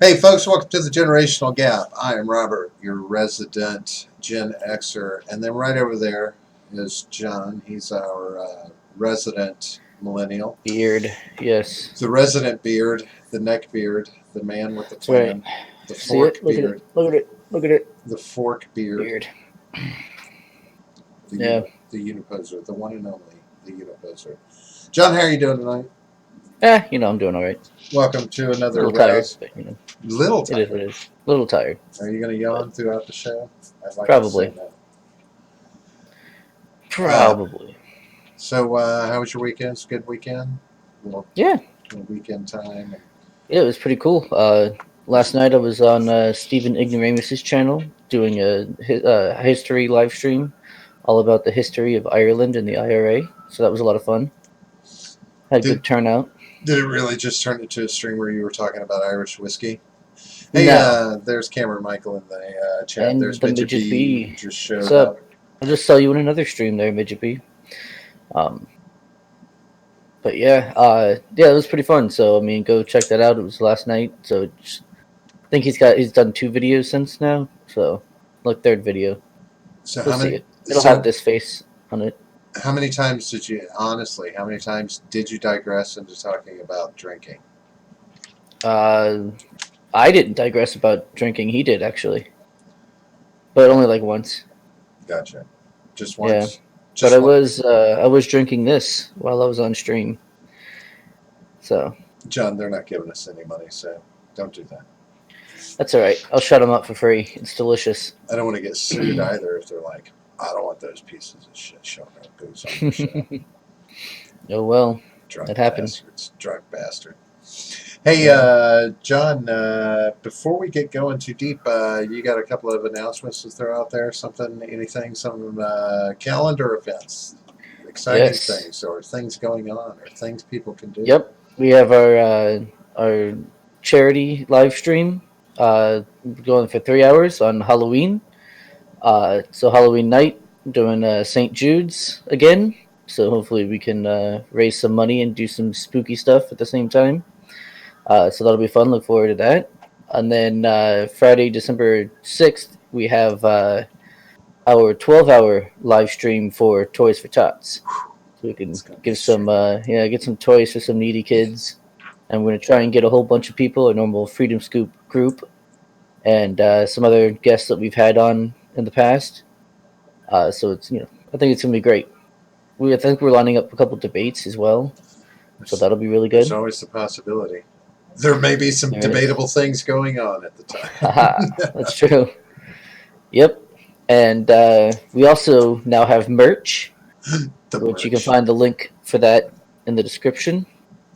Hey, folks, welcome to the Generational Gap. I am Robert, your resident Gen Xer. And then right over there is John. He's our resident millennial. Beard, yes. The resident beard, the neck beard, the man with the That's right. plan, the See fork it? Look at beard, it. Look at it. Look at it. the fork beard, Beard. the, Yeah. the uniposer, the one and only, the uniposer. John, how are you doing tonight? I'm doing all right. Welcome to A another little tired, rouse. but Little it is tired. what it is. A little tired. Are you going to yawn throughout the show? I'd like Probably. to say no. Probably. So, how was your weekend? It's a good weekend? Yeah. Weekend time. Yeah, it was pretty cool. Last night I was on Stephen Ignoramus's channel doing a history live stream all about the history of Ireland and the IRA. So that was a lot of fun. Had good turnout. Did it really just turn into a stream where you were talking about Irish whiskey? Hey, No. There's Cameron Michael in the chat. And There's the Midget Midget B. B. Just showed What's up. up? I just saw you in another stream there, Midget B. But yeah, it was pretty fun. So I mean, go check that out. It was last night. So I think he's done 2 videos since now. So look, 3rd video. So You'll see it. It'll have this face on it. How many times did you digress into talking about drinking? I didn't digress about drinking. He did actually, but only like once. Gotcha. Just once. Yeah. But I was drinking this while I was on stream. So John, they're not giving us any money, so don't do that. That's all right. I'll shut them up for free. It's delicious. I don't want to get sued either if they're like, I don't want those pieces of shit showing up booze on the show. Oh well, Drunk that happens. Bastards. Drunk bastard. Hey, John, before we get going too deep, you got a couple of announcements to throw out there? Some calendar events, exciting things, or things going on, or things people can do? Yep. We have our charity live stream going for 3 hours on Halloween. So Halloween night, doing St. Jude's again. So hopefully we can raise some money and do some spooky stuff at the same time. So that'll be fun. Look forward to that. And then Friday, December 6th, we have our 12-hour live stream for Toys for Tots. So we can give some get some toys for some needy kids. And we're going to try and get a whole bunch of people, a normal Freedom Scoop group, and some other guests that we've had on in the past. So it's I think it's going to be great. I think we're lining up a couple debates as well. So that'll be really good. There's always the possibility. There may be some debatable things going on at the time. That's true. Yep. And we also now have merch, which you can find the link for that in the description.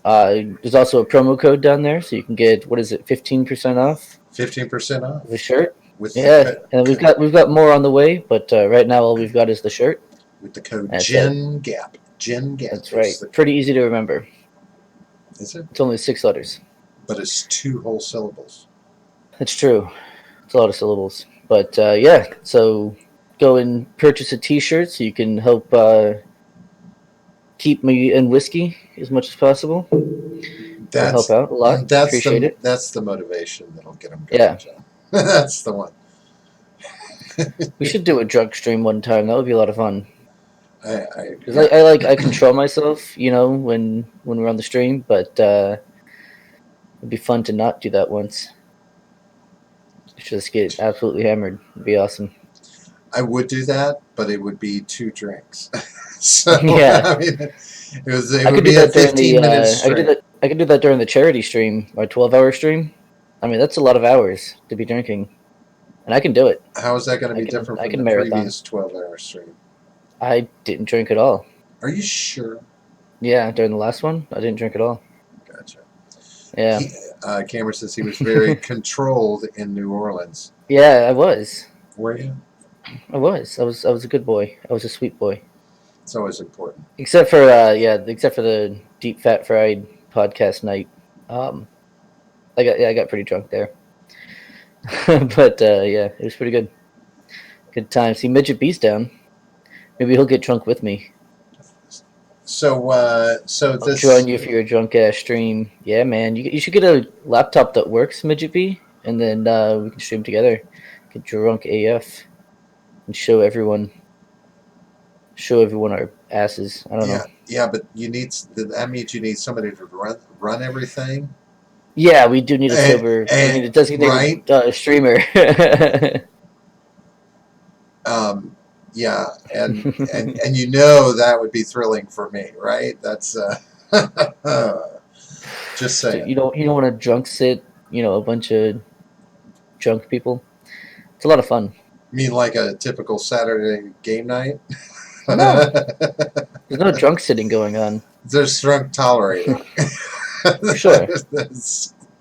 There's also a promo code down there, so you can get 15% off? 15% off the shirt. And we've got more on the way, but right now all we've got is the shirt with the code Gen Gap. Gen Gap. That's right. Pretty easy to remember. Is it? It's only 6 letters. But it's 2 whole syllables. That's true. It's a lot of syllables. But so go and purchase a T-shirt so you can help keep me in whiskey as much as possible. That'll help out a lot. Appreciate it. That's the motivation that'll get them going. Yeah. That's the one. We should do a drug stream one time. That would be a lot of fun. Because I control myself, when we're on the stream, but it'd be fun to not do that once. Just get absolutely hammered. It'd be awesome. I would do that, but it would be 2 drinks. So yeah, I mean, it would be a 15-minute stream. I could do that during the charity stream, or 12-hour stream. I mean, that's a lot of hours to be drinking, and I can do it. How is that going to be different from the previous 12-hour stream? I didn't drink at all. Are you sure? Yeah, during the last one, I didn't drink at all. Gotcha. Yeah. Cameron says he was very controlled in New Orleans. Yeah, I was. Were you? I was. I was a good boy. I was a sweet boy. It's always important. Except for the deep fat fried podcast night. I got pretty drunk there. But it was pretty good. Good time. See, Midget B's down. Maybe he'll get drunk with me. so I'll join this, you for your drunk ass stream. Yeah, man. You should get a laptop that works, Midget B, and then we can stream together. Get drunk AF and show everyone our asses. I don't know. yeah, but that means you need somebody to run everything, Yeah, we do need a and, sober. We need and a designated right, streamer. um, yeah, and you know that would be thrilling for me, right? That's just So saying. you don't want to drunk sit. A bunch of drunk people. It's a lot of fun. You mean like a typical Saturday game night? No, there's no drunk sitting going on. There's drunk tolerating. Sure,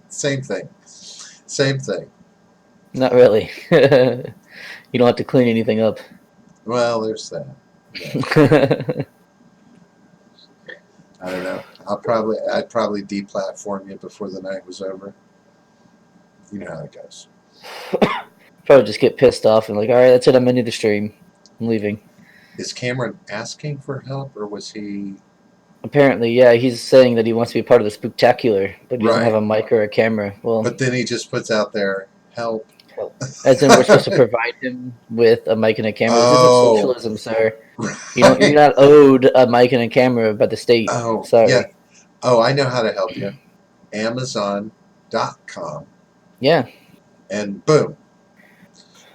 Same thing. Same thing. not really. You don't have to clean anything up. Well, there's that. Yeah. I don't know. I'd probably deplatform you before the night was over. You know how it goes. Probably just get pissed off and like, all right, that's it. I'm ending the stream. I'm leaving. Is Cameron asking for help, or was he? Apparently, yeah, he's saying that he wants to be part of the spooktacular, but he doesn't have Right. a mic or a camera. Well, But then he just puts out there, help. as in we're supposed to provide him with a mic and a camera. This isn't Oh, socialism, sir. You're right. not owed a mic and a camera by the state. Oh, Sorry. yeah. Oh, I know how to help you. Amazon.com, Yeah. and boom.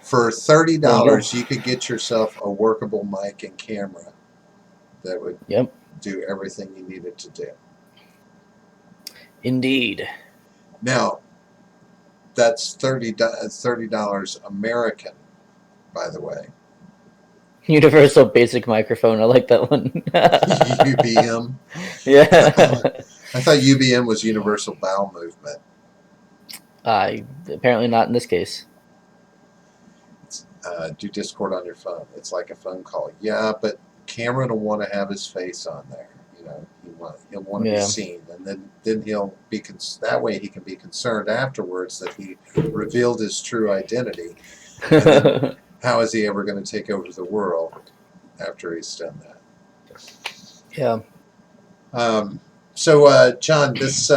For $30, There you you could get yourself a workable mic and camera that would Yep. do everything you needed to do. Indeed. Now, that's $30 American, by the way. Universal basic microphone. I like that one. UBM. Yeah. I thought UBM was Universal Bowel Movement. Apparently not in this case. Do Discord on your phone. It's like a phone call. Yeah, but Cameron will want to have his face on there. He'll want to be seen, and then he'll be that way he can be concerned afterwards that he revealed his true identity. And then how is he ever going to take over the world after he's done that? Yeah. So, John, this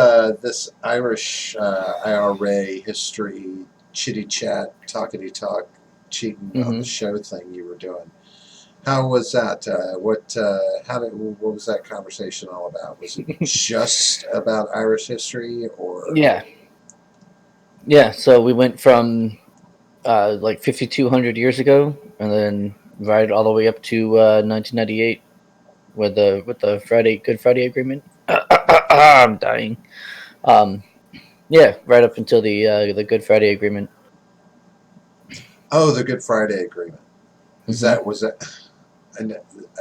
Irish IRA history chitty chat, talkity talk, cheating on the show thing you were doing. How was that? What was that conversation all about? Was it just about Irish history, or? Yeah. So we went from like 5,200 years ago, and then right all the way up to 1998 with the Good Friday Agreement. I'm dying. Yeah, right up until the Good Friday Agreement. Oh, the Good Friday Agreement. Was that? I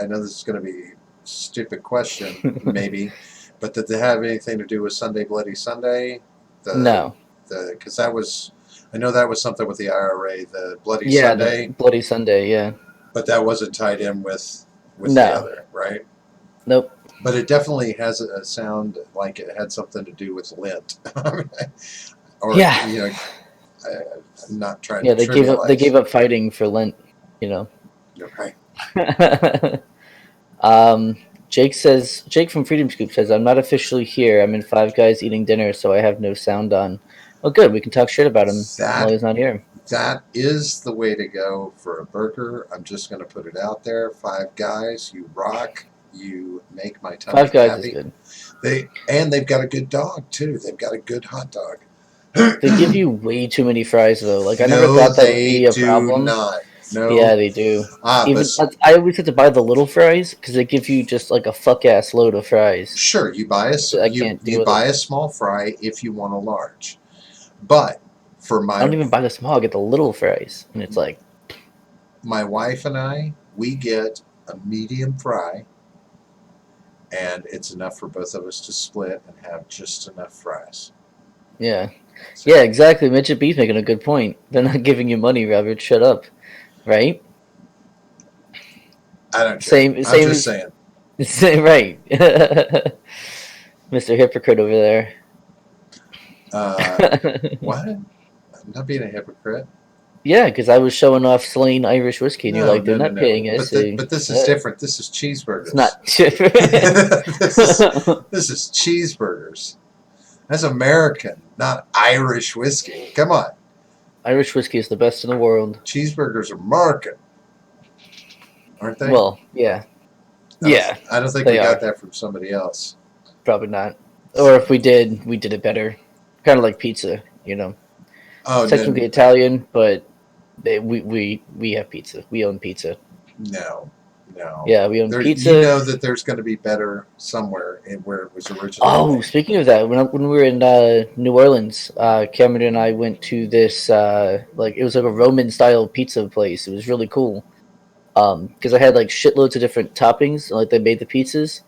know this is going to be a stupid question, maybe, but did they have anything to do with Sunday Bloody Sunday? No. Because I know that was something with the IRA, the Bloody Sunday. The Bloody Sunday, yeah. But that wasn't tied in with No. the other, right? Nope. But it definitely has a sound like it had something to do with Lent. Or, I'm not trying to trivialize. They gave up fighting for Lent, Okay. Jake from Freedom Scoop says, I'm not officially here. I'm in Five Guys eating dinner, so I have no sound on. Oh, good. We can talk shit about him while he's not here. That is the way to go for a burger. I'm just going to put it out there. Five Guys, you rock. You make my tummy Five Guys happy. is good. They've got a good dog, too. They've got a good hot dog. They give you way too many fries, though. Like, I never thought that would be a problem. Not. No. Yeah, they do. I always have to buy the little fries because they give you just like a fuck ass load of fries. Sure, you buy a small fry if you want a large, but I don't even buy the small. I get the little fries, and it's like my wife and I, we get a medium fry, and it's enough for both of us to split and have just enough fries. Yeah, yeah, exactly. Midget B's making a good point. They're not giving you money, Robert. Shut up. Right? I don't care. I'm just saying. Same, right. Mr. Hypocrite over there. What? I'm not being a hypocrite. Yeah, because I was showing off Slane Irish whiskey, and you're No, like, they're no, no, not no. paying us. But this is different. This is It's cheeseburgers. not different. this is cheeseburgers. That's American, not Irish whiskey. Come on. Irish whiskey is the best in the world. Cheeseburgers are American, aren't they? Well, yeah. Yeah, I don't think we they got are. that from somebody else. Probably not. Or if we did it better. Kind of like pizza, you know. Oh, It's technically Italian, but we have pizza. We own pizza. no. Yeah, we own pizza. You know that there's going to be better somewhere in where it was originally. Oh, speaking of that, when we were in New Orleans, Cameron and I went to this like it was like a Roman style pizza place. It was really cool. Because I had like shitloads of different toppings, like they made the pizzas,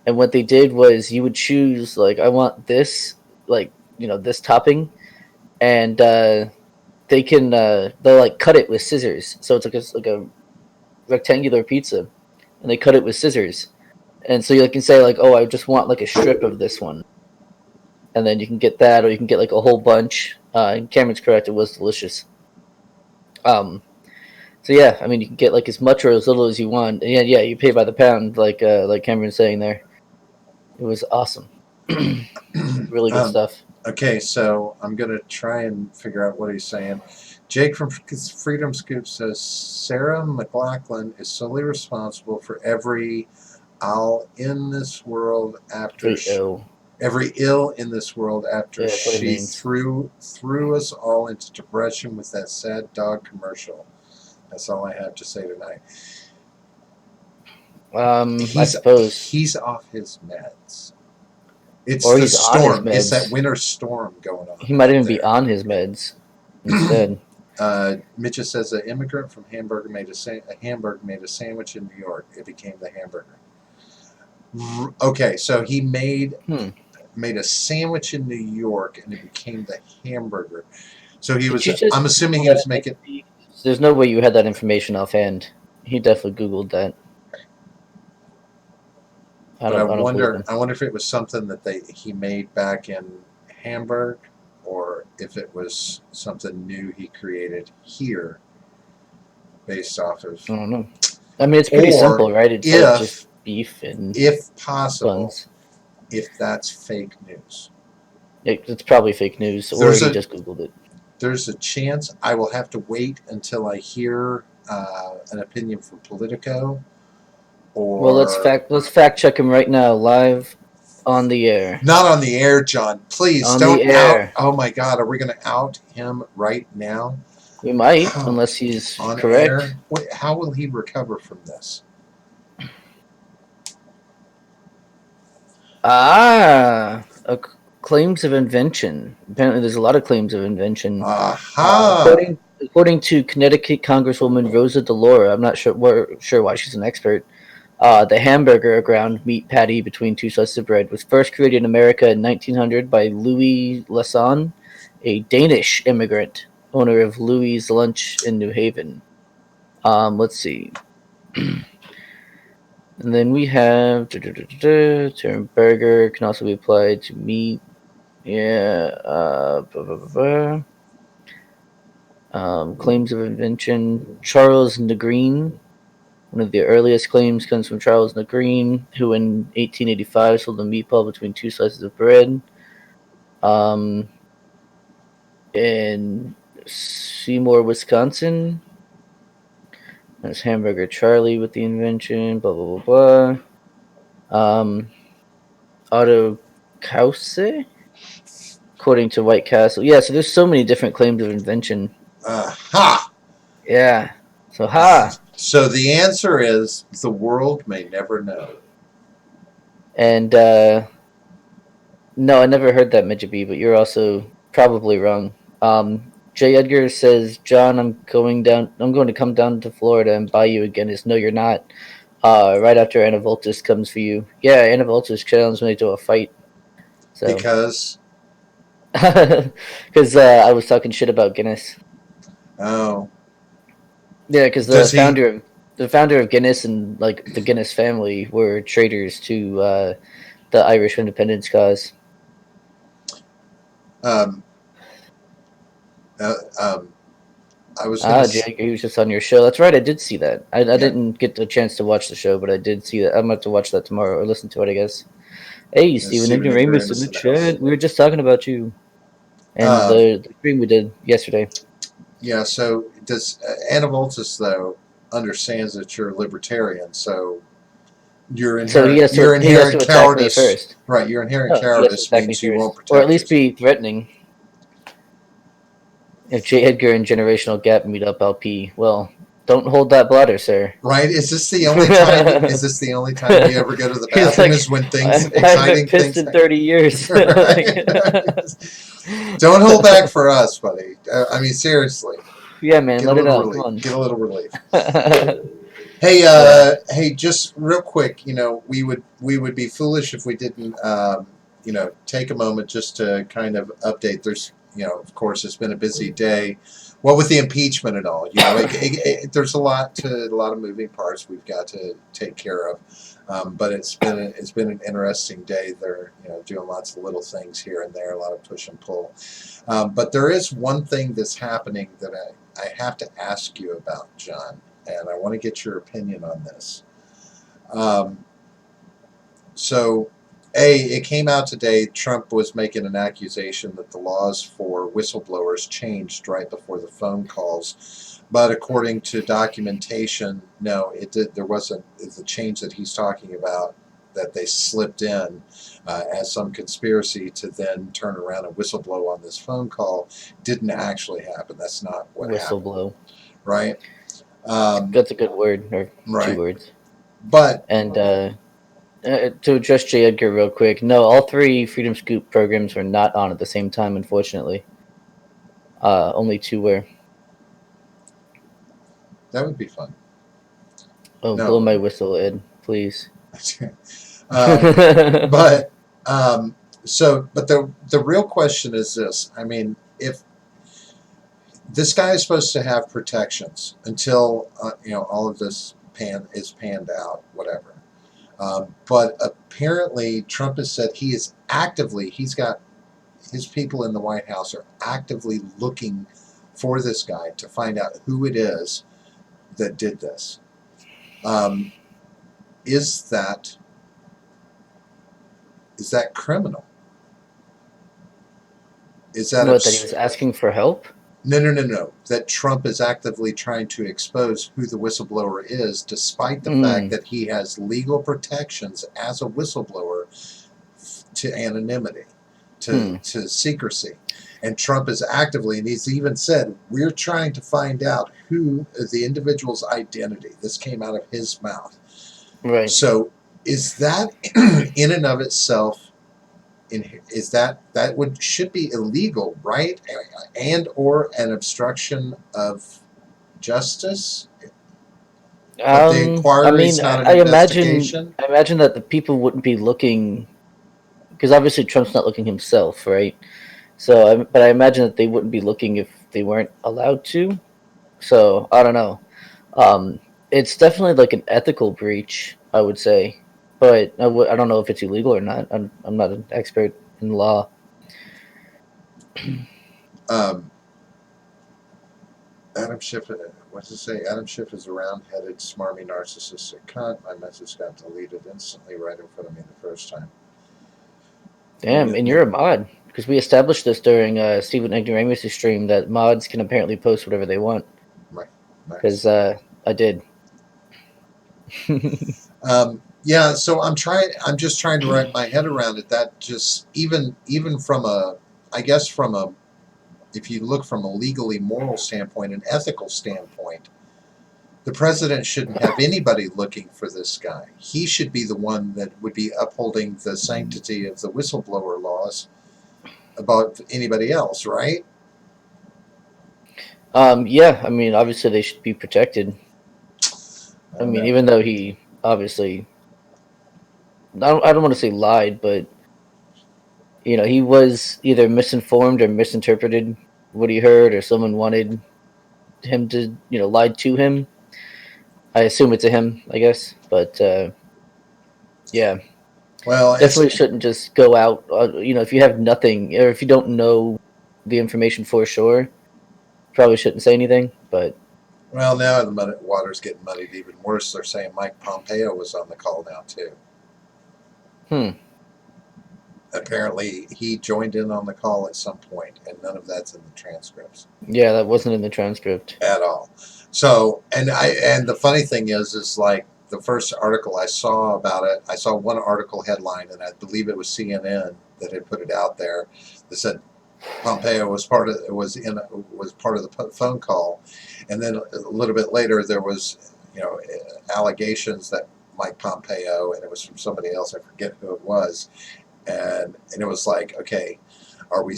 and what they did was you would choose like I want this, like this topping, and they'll like cut it with scissors. So it's like a rectangular pizza, and they cut it with scissors. And so you can say like, oh, I just want like a strip of this one, and then you can get that, or you can get like a whole bunch. And Cameron's correct; it was delicious. So yeah, I mean, you can get like as much or as little as you want. And yeah, you pay by the pound, like Cameron's saying there. It was awesome. Really good stuff. Okay, so I'm going to try and figure out what he's saying. Jake from Freedom Scoop says Sarah McLachlan is solely responsible for every ill in this world after every ill in this world after she threw us all into depression with that sad dog commercial. That's all I have to say tonight. I suppose he's off his meds. It's the storm. It's that winter storm going on. He might even be on his meds instead. Mitcha says an immigrant from Hamburg made a sandwich in New York. It became the hamburger. Okay, so he made a sandwich in New York, and it became the hamburger. So he was. I'm assuming he was making. There's no way you had that information offhand. He definitely Googled that. I wonder if it was something that he made back in Hamburg, or if it was something new he created here, based off of. I don't know. I mean, it's pretty simple, right? It's like just beef and if possible, buns. If that's fake news. It's probably fake news, or he just Googled it. There's a chance I will have to wait until I hear an opinion from Politico. Well, let's fact check him right now, live on the air. Not on the air, John. Please don't out. Oh my God, are we going to out him right now? We might, unless he's on correct. Air? Wait, how will he recover from this? Claims of invention. Apparently, there's a lot of claims of invention. According to Connecticut Congresswoman Rosa DeLauro, I'm not sure why she's an expert. The hamburger, a ground meat patty between two slices of bread, was first created in America in 1900 by Louis Lasson, a Danish immigrant, owner of Louis' Lunch in New Haven. Let's see. And then we have term burger can also be applied to meat. Yeah. Claims of invention. Charles Negreen. One of the earliest claims comes from Charles Negreen, who in 1885 sold a meatball between two slices of bread. In Seymour, Wisconsin. There's Hamburger Charlie with the invention, blah, blah, blah, blah. Otto Kause, according to White Castle. Yeah, so there's so many different claims of invention. Yeah. So, So the answer is the world may never know. And, no, I never heard that, Midget, but you're also probably wrong. J. Edgar says, John, I'm going to come down to Florida and buy you a Guinness. No, you're not. Right after Anna Voltis comes for you. Yeah, Anna Voltis challenged me to a fight. So. Because? Because I was talking shit about Guinness. Oh. Yeah, because the founder of Guinness and like the Guinness family were traitors to the Irish independence cause. I was gonna. Jake, he was just on your show. That's right. I did see that. I Yeah. didn't get a chance to watch the show, but I did see that. I'm going to watch that tomorrow or listen to it, I guess. Hey, Steven Stephen Ignoramus in Ignoramus the in the house. chat. We were just talking about you and Um, the stream we did yesterday. yeah. So does Anavoltus though understands that you're a libertarian? So your So inherent he has to attack me cowardice, first. right? Your inherent Oh, he has to cowardice attack me means you won't first, or at protect least yourself. be threatening. If J. Edgar and Generational Gap meet up, LP. Well, don't hold that bladder, sir. Right? Is this the only time? Is this the only time you ever go to the He's bathroom? like, Is when I haven't pissed in 30 years. Right? Don't hold back for us, buddy. I mean, seriously. Yeah, man, let it out. Relief. Come on. Get a little relief. Hey, hey, just real quick. We would be foolish if we didn't, take a moment just to kind of update. There's, of course, it's been a busy day. Well, with the impeachment and all, there's a lot of moving parts we've got to take care of. But it's been an interesting day. They're doing lots of little things here and there, a lot of push and pull. But there is one thing that's happening that I have to ask you about, John, and I want to get your opinion on this. So, it came out today. Trump was making an accusation that the laws for whistleblowers changed right before the phone calls. But according to documentation, no, it did. There wasn't the change that he's talking about that they slipped in as some conspiracy to then turn around and whistleblow on this phone call didn't actually happen. That's not what Whistleblow. happened. Right? That's a good word, or right. 2 words. But and to address J. Edgar real quick, no, all 3 Freedom Scoop programs were not on at the same time, unfortunately. Only 2 were. That would be fun. Oh, no. Blow my whistle, Ed, please. But the real question is this. I mean, if this guy is supposed to have protections until all of this is panned out, whatever. But apparently Trump has said he's got his people in the White House are actively looking for this guy to find out who it is that did this. Is that criminal? Is that that he was asking for help? No. That Trump is actively trying to expose who the whistleblower is, despite the fact that he has legal protections as a whistleblower to anonymity, to secrecy. And Trump is actively, and he's even said, we're trying to find out who is the individual's identity. This came out of his mouth. Right. So is that in and of itself, should be illegal, right? And or an obstruction of justice? But the inquiry is not an investigation? I imagine that the people wouldn't be looking, because obviously Trump's not looking himself, right? So, but I imagine that they wouldn't be looking if they weren't allowed to. So I don't know. It's definitely like an ethical breach, I would say, but I don't know if it's illegal or not. I'm not an expert in law. Adam Schiff, what does it say? Adam Schiff is a round-headed, smarmy, narcissistic cunt. My message got deleted instantly right in front of me the first time. Damn, and you're a mod. Because we established this during Stephen Ignoramus' stream that mods can apparently post whatever they want. Right. Because I did. Yeah, so I'm just trying to wrap my head around it. That just even from if you look from a legally moral standpoint, an ethical standpoint, the president shouldn't have anybody looking for this guy. He should be the one that would be upholding the sanctity of the whistleblower laws about anybody else, right? Yeah, I mean, obviously they should be protected. I mean, even though he obviously, I don't want to say lied, but he was either misinformed or misinterpreted what he heard, or someone wanted him to, lie to him. I assume it's a him, I guess, but yeah. Well, definitely shouldn't just go out. If you have nothing, or if you don't know the information for sure, probably shouldn't say anything. but Well, now the water's getting muddied even worse. They're saying Mike Pompeo was on the call now too. Apparently, he joined in on the call at some point, and none of that's in the transcripts. Yeah, that wasn't in the transcript at all. So, and the funny thing is like the first article I saw about it, I saw one article headline, and I believe it was CNN that had put it out there that said Pompeo was part of the phone call, and then a little bit later there was allegations that Mike Pompeo, and it was from somebody else, I forget who it was, and it was like, okay, are we,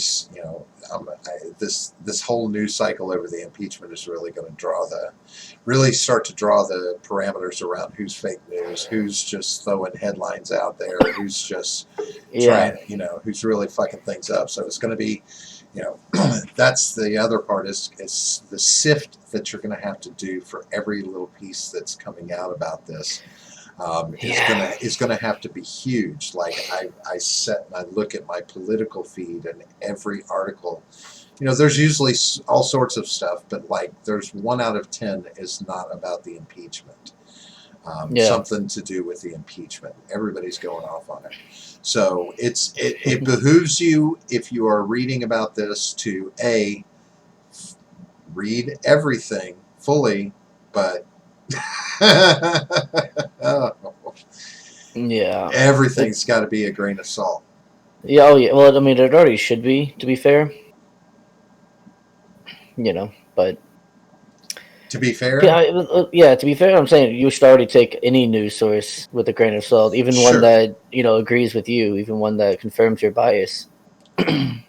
this whole news cycle over the impeachment is really going to start to draw the parameters around who's fake news, who's just throwing headlines out there, who's just trying, who's really fucking things up. So it's going to be, that's the other part is the sift that you're going to have to do for every little piece that's coming out about this. Is gonna have to be huge. Like I sit and I look at my political feed, and every article, there's usually all sorts of stuff, but like there's 1 out of 10 is not about the impeachment. Something to do with the impeachment. Everybody's going off on it. So it behooves you, if you are reading about this, to read everything fully, but yeah, everything's got to be a grain of salt. Yeah, oh yeah. Well, I mean, it already should be, to be fair. But to be fair, to be fair, I'm saying you should already take any news source with a grain of salt, even one that agrees with you, even one that confirms your bias.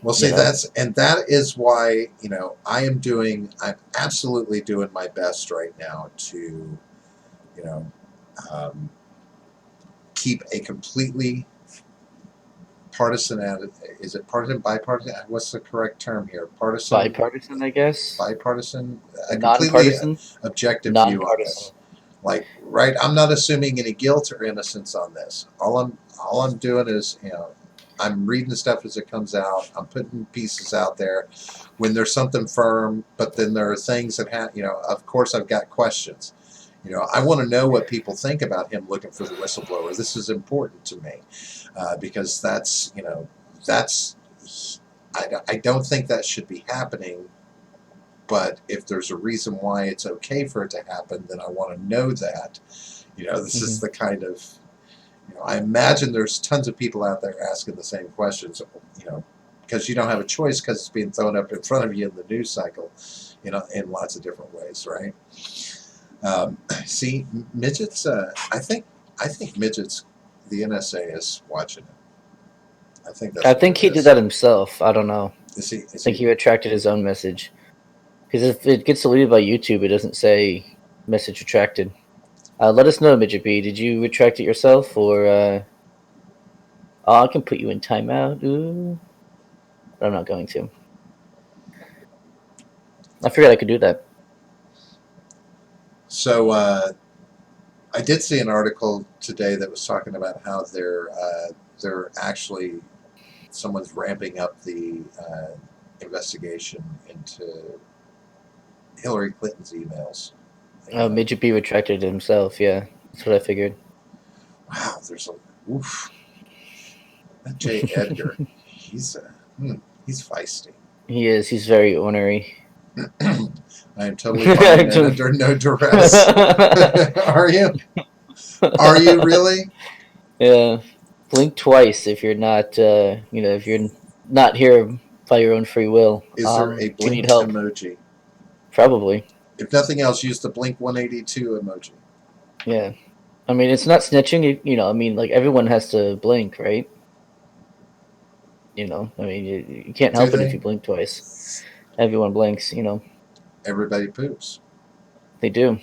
Well, see, that is why I'm absolutely doing my best right now to keep a completely partisan is it partisan, bipartisan? What's the correct term here? Partisan, bipartisan, I guess. Bipartisan, a non-partisan, completely objective view on this. Like, right? I'm not assuming any guilt or innocence on this. All I'm doing is I'm reading stuff as it comes out. I'm putting pieces out there when there's something firm, but then there are things that of course I've got questions. I want to know what people think about him looking for the whistleblower. This is important to me because I don't think that should be happening. But if there's a reason why it's okay for it to happen, then I want to know that. This is the kind of, I imagine there's tons of people out there asking the same questions, because you don't have a choice because it's being thrown up in front of you in the news cycle, in lots of different ways, right? See, midgets. I think midgets. The NSA is watching it. I think he did that himself. I don't know. I think he retracted his own message. Because if it gets deleted by YouTube, it doesn't say message retracted. Let us know, Midget B. Did you retract it yourself, or I can put you in timeout. Ooh. But I'm not going to. I figured I could do that. So I did see an article today that was talking about how they're actually someone's ramping up the investigation into Hillary Clinton's emails. Midget B retracted it himself. Yeah, that's what I figured. Wow, there's that J. Edgar, he's feisty. He is. He's very ornery. I am totally fine and under no duress. Are you? Are you really? Yeah. Blink twice if you're not, if you're not here by your own free will. Is there a blink emoji? Probably. If nothing else, use the blink 182 emoji. Yeah. I mean, it's not snitching. Like everyone has to blink, right? You can't help it if you blink twice. Everyone blinks, Everybody poops. They do.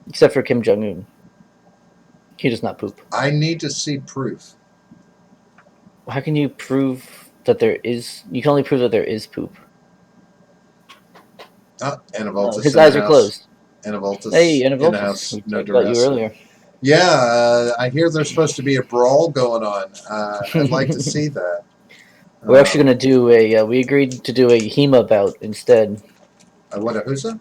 Except for Kim Jong-un. He does not poop. I need to see proof. How can you prove that there is... You can only prove that there is poop. His eyes are closed. Anavoltus. Hey, Anavoltus. No about you earlier. Yeah, I hear there's supposed to be a brawl going on. I'd like to see that. We're actually going to do we agreed to do a HEMA bout instead. What, a who's that?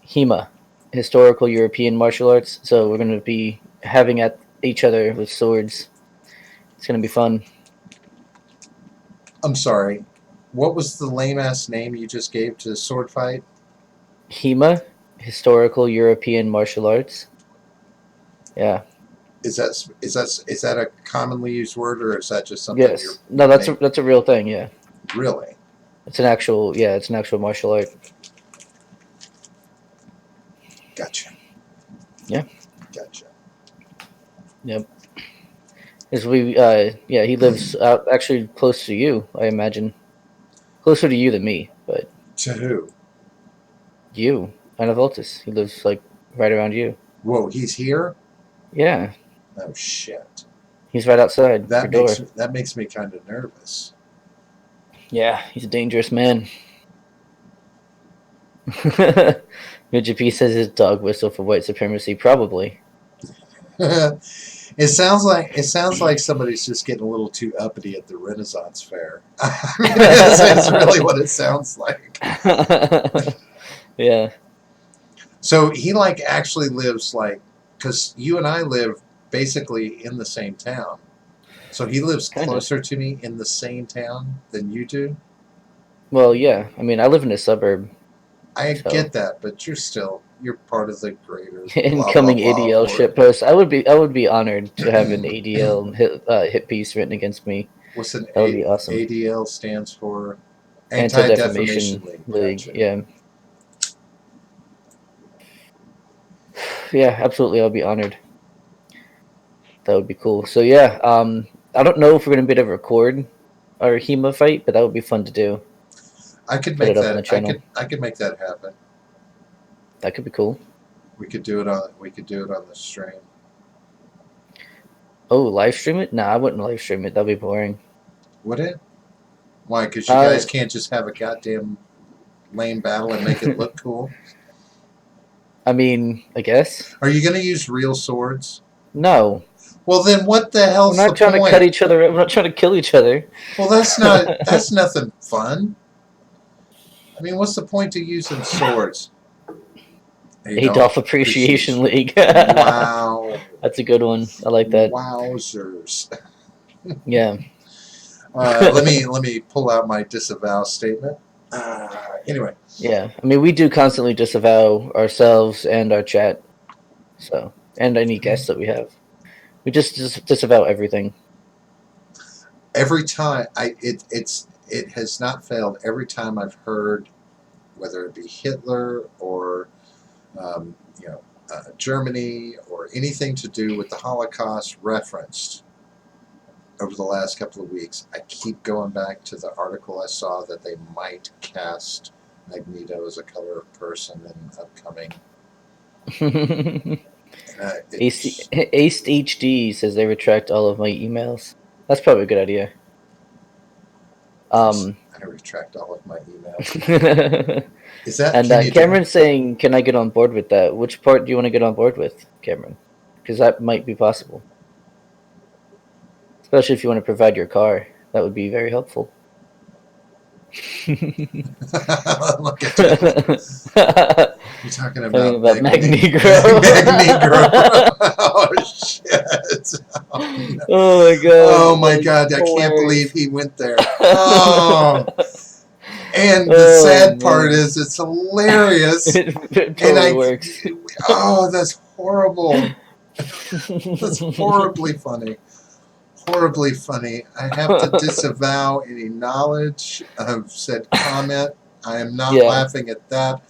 HEMA, historical European martial arts. So we're going to be having at each other with swords. It's going to be fun. I'm sorry. What was the lame ass name you just gave to the sword fight? HEMA, historical European martial arts. Yeah. Is that a commonly used word, or is that just something? Yes. No, that's a real thing. Yeah. Really? It's an actual martial art. Gotcha. Yeah. Gotcha. Yep. He lives out actually close to you, I imagine. Closer to you than me, but To who? you, Anavoltis. He lives like right around you. Whoa, he's here? Yeah. Oh shit. He's right outside your door. That makes me kind of nervous. Yeah, he's a dangerous man. Midget P says his dog whistle for white supremacy. Probably. It sounds like somebody's just getting a little too uppity at the Renaissance fair. It's really what it sounds like. Yeah. So he actually lives because you and I live basically in the same town. So he lives closer to me in the same town than you do? Well, yeah. I mean, I live in a suburb. I get that, but you're part of the greater incoming ADL shitpost. I would be honored to have an ADL hit piece written against me. What's that would be awesome. ADL stands for Anti-Defamation League. Gotcha. Yeah. Yeah, absolutely. I'll be honored. That would be cool. So yeah, I don't know if we're gonna be able to record our HEMA fight, but that would be fun to do. I could make that. I could make that happen. That could be cool. We could do it on the stream. Oh, live stream it? Nah, I wouldn't live stream it. That'd be boring. Would it? Why? Because you guys can't just have a goddamn lame battle and make it look cool. I mean, I guess. Are you going to use real swords? No. Well, then what the hell's the point? We're not trying to cut each other. We're not trying to kill each other. Well, that's nothing fun. I mean, what's the point to using swords? Adolf Appreciation League. Wow. That's a good one. I like that. Wowzers. Yeah. Let me pull out my disavow statement. Anyway. Yeah. I mean, we do constantly disavow ourselves and our chat. So, and any guests that we have. We just disavow everything. Every time it has not failed. Every time I've heard, whether it be Hitler or Germany or anything to do with the Holocaust referenced over the last couple of weeks, I keep going back to the article I saw that they might cast Magneto as a color of person in upcoming. Aced HD says they retract all of my emails. That's probably a good idea. I retract all of my emails. Is that? And Cameron's saying, "Can I get on board with that?" Which part do you want to get on board with, Cameron? Because that might be possible. Especially if you want to provide your car, that would be very helpful. Look at that. You're talking about Magnegro. Magnegro. Oh shit! Oh my god! Oh my god! I can't believe he went there. Oh. And the sad part is, it's hilarious. It totally works. Oh, that's horrible. That's horribly funny. Horribly funny. I have to disavow any knowledge of said comment. I am not laughing at that.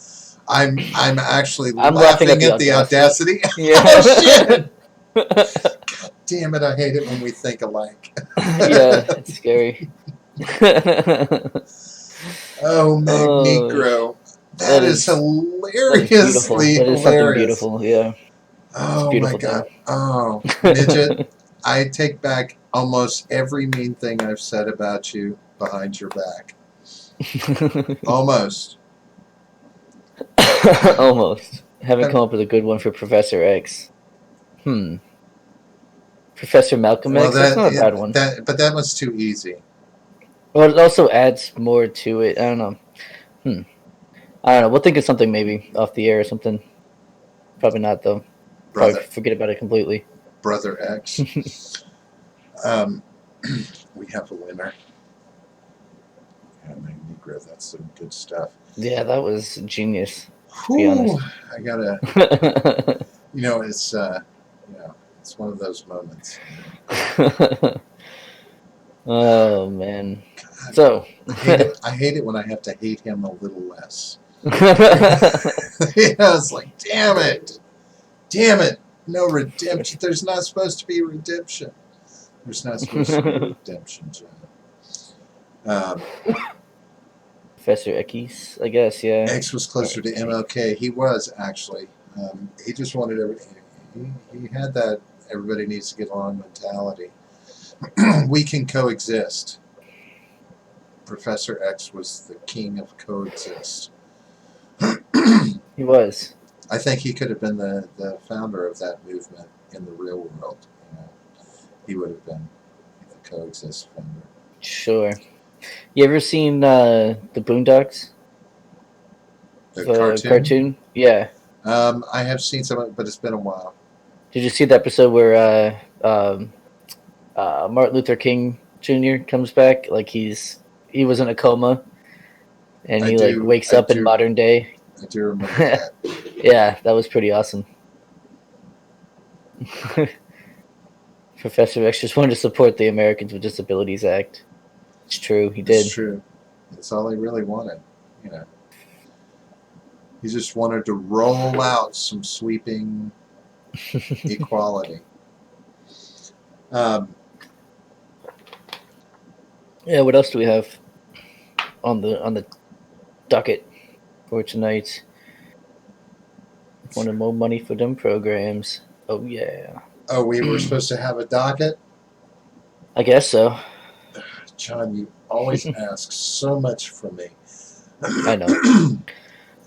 I'm actually laughing at the audacity. Yeah. Oh shit! God damn it! I hate it when we think alike. Yeah, it's scary. Oh, Magnegro. That is hilariously hilarious. Something beautiful, yeah. Oh my god. Oh, Midget, I take back almost every mean thing I've said about you behind your back. Almost. Almost. Haven't come up with a good one for Professor X. Professor Malcolm X? That's not a bad one. But that was too easy. Well, it also adds more to it. I don't know. I don't know. We'll think of something maybe off the air or something. Probably not though. Probably forget about it completely. Brother X. We have a winner. Yeah, Negro, that's some good stuff. Yeah, that was genius. Whew, I gotta. It's it's one of those moments. Oh man. God, So I hate it when I have to hate him a little less. It's like, damn it, no redemption. There's not supposed to be redemption. There's not supposed to be redemption, John. Professor X, I guess, yeah. X was closer to MLK. He was actually. He just wanted everything. He had that everybody needs to get along mentality. We can coexist. Professor X was the king of coexist. He was. I think he could have been the founder of that movement in the real world. He would have been the coexist founder. Sure. You ever seen the Boondocks? The cartoon? Yeah. I have seen some of it, but it's been a while. Did you see the episode where Martin Luther King Jr. comes back? Like he was in a coma, and he wakes up in modern day. I do remember that. Yeah, that was pretty awesome. Professor X just wanted to support the Americans with Disabilities Act. It's true, he did. It's true. That's all he really wanted. He just wanted to roll out some sweeping equality. Yeah, what else do we have on the docket for tonight? Wanted more money for them programs. Oh yeah. Oh, we were supposed to have a docket? I guess so. John, you always ask so much from me. I know.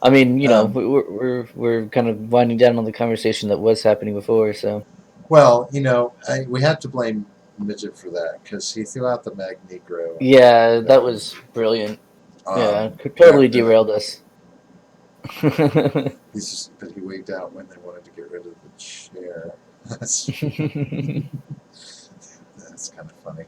I mean, we're kind of winding down on the conversation that was happening before, so. Well, we have to blame Midget for that because he threw out the Mag Negro. Yeah, that was brilliant. Yeah, totally derailed us. But he wigged out when they wanted to get rid of the chair. That's kind of funny.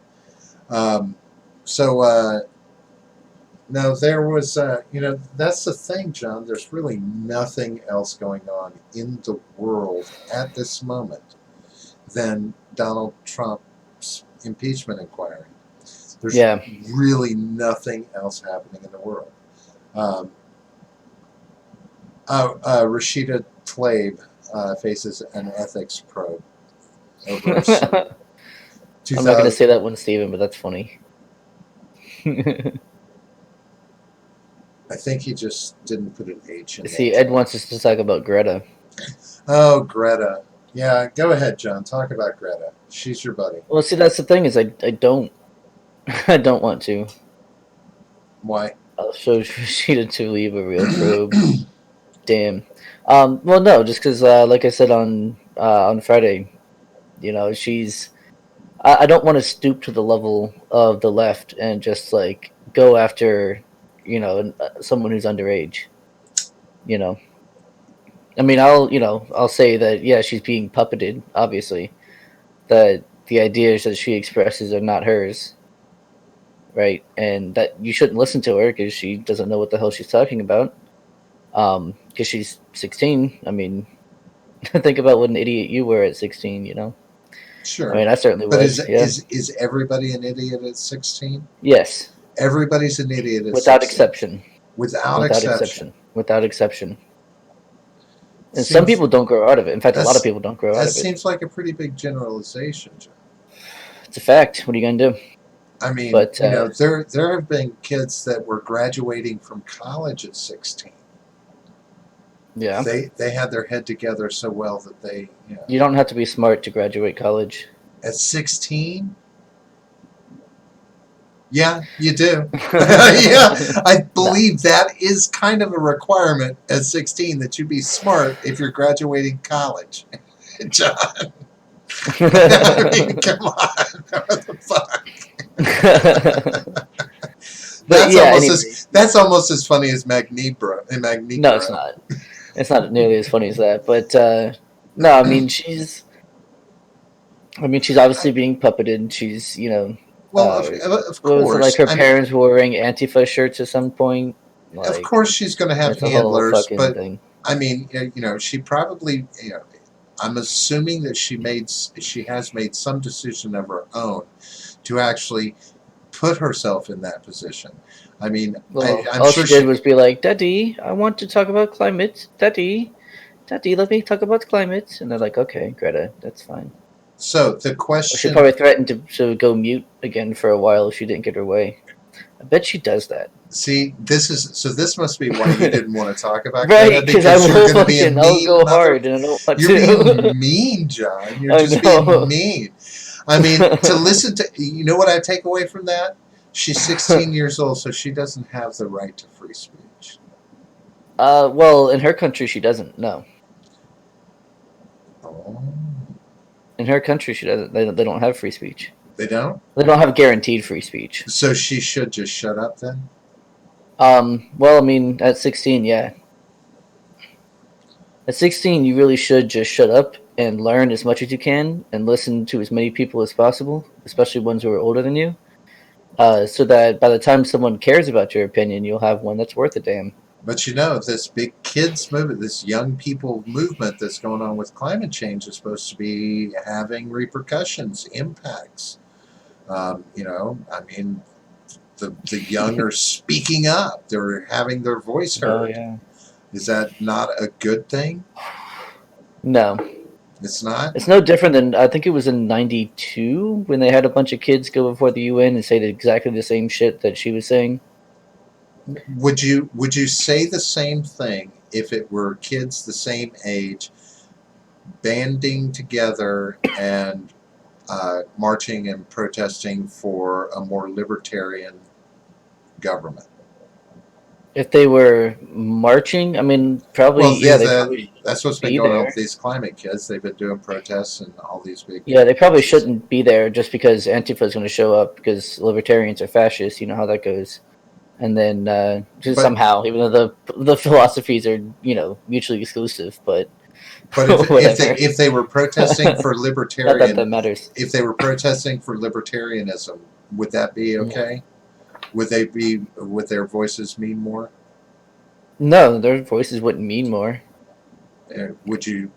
No, there was, that's the thing, John. There's really nothing else going on in the world at this moment than Donald Trump's impeachment inquiry. There's really nothing else happening in the world. Rashida Tlaib faces an ethics probe over some I'm not going to say that one, Steven, but that's funny. I think he just didn't put an H in there. See, Ed wants us to talk about Greta. Oh, Greta. Yeah, go ahead, John. Talk about Greta. She's your buddy. Well, see, that's the thing is I don't want to. Why? I'll show Rashida to leave a real probe. Damn. Well, no, just because, like I said on Friday, she's. I don't want to stoop to the level of the left and just go after, someone who's underage. I mean, I'll say that she's being puppeted. Obviously, that the ideas that she expresses are not hers, right? And that you shouldn't listen to her because she doesn't know what the hell she's talking about. Because she's 16. I mean, think about what an idiot you were at 16. Sure. I mean, I certainly was. Is everybody an idiot at 16? Yes. Everybody's an idiot at without 16. exception. Without exception. Without exception. And some people don't grow out of it. In fact, a lot of people don't grow out of it. That seems like a pretty big generalization, John. It's a fact. What are you going to do? I mean, there have been kids that were graduating from college at 16. Yeah. They had their head together so well that they... You don't have to be smart to graduate college. At 16? Yeah, you do. Yeah, I believe that is kind of a requirement at 16 that you be smart if you're graduating college. John. I mean, come on. What the fuck? But yeah, anyway. That's almost as funny as Magneto. No, it's not. It's not nearly as funny as that. But no, I mean she's obviously being puppeted. She's Well, of what was it, like course. her parents were wearing Antifa shirts at some point? Of Like course, she's going to have it's a whole handlers, fucking but thing. I mean, she probably, I'm assuming that she has made some decision of her own to actually put herself in that position. I mean, Well, I'm all sure she did was be like, "Daddy, I want to talk about climate. Daddy, let me talk about climate." And they're like, "Okay, Greta, that's fine." So the She question, probably threatened to go mute again for a while if she didn't get her way. I bet she does that. see, this must be why you didn't want to talk about Right, Greta, because I because you're will going to be a I'll mean go mother. hard, and I don't want You're to. being mean, John. You're I just being know. mean. I mean, to listen to, what I take away from that? She's 16 years old, so she doesn't have the right to free speech. Well, in her country, she doesn't. No, Oh, in her country, she doesn't. They don't have free speech. they don't? They don't have guaranteed free speech. So she should just shut up then? Well, I mean, at 16, yeah. At 16, you really should just shut up and learn as much as you can and listen to as many people as possible, especially ones who are older than you, so that by the time someone cares about your opinion, you'll have one that's worth a damn. But this big kids movement, this young people movement that's going on with climate change is supposed to be having repercussions, impacts. I mean, the young are speaking up. They're having their voice heard. Oh, yeah. Is that not a good thing? No. It's not? It's no different than, I think it was in 92 when they had a bunch of kids go before the UN and say exactly the same shit that she was saying. Would you say the same thing if it were kids the same age banding together and marching and protesting for a more libertarian government? If they were marching, I mean, probably, Well, yeah, they probably that's what's been be going on there. with these climate kids. They've been doing protests and all these big. Yeah, they probably shouldn't be there just because Antifa is going to show up because libertarians are fascists. You know how that goes. And then just somehow, even though the philosophies are mutually exclusive, but if they were protesting for not that matters. if they were protesting for libertarianism, would that be okay? Would their voices mean more? No, their voices wouldn't mean more. Would you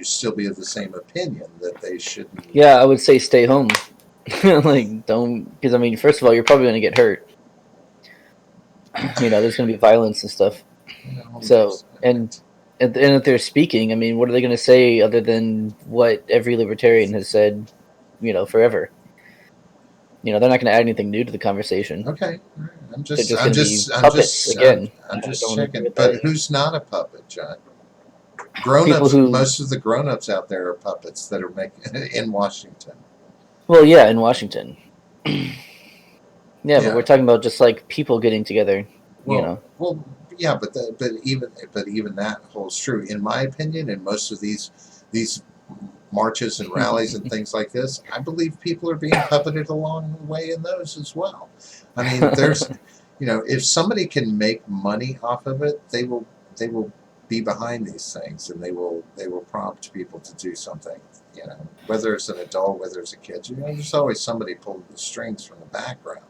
still be of the same opinion that they shouldn't? Yeah, I would say stay home. Like, don't, because I mean, first of all, you're probably going to get hurt. There's going to be violence and stuff. So, and if they're speaking, I mean, what are they going to say other than what every libertarian has said, forever? They're not going to add anything new to the conversation. Okay, I'm just checking. But who's not a puppet, John? Grown-ups. Most of the grown-ups out there are puppets that are in Washington. Well, yeah, in Washington. Yeah, but we're talking about just like people getting together. Well, yeah, but even that holds true, in my opinion. In most of these marches and rallies and things like this, I believe people are being puppeted along the way in those as well. I mean, there's, if somebody can make money off of it, they will be behind these things, and they will prompt people to do something. Whether it's an adult, whether it's a kid, there's always somebody pulling the strings from the background.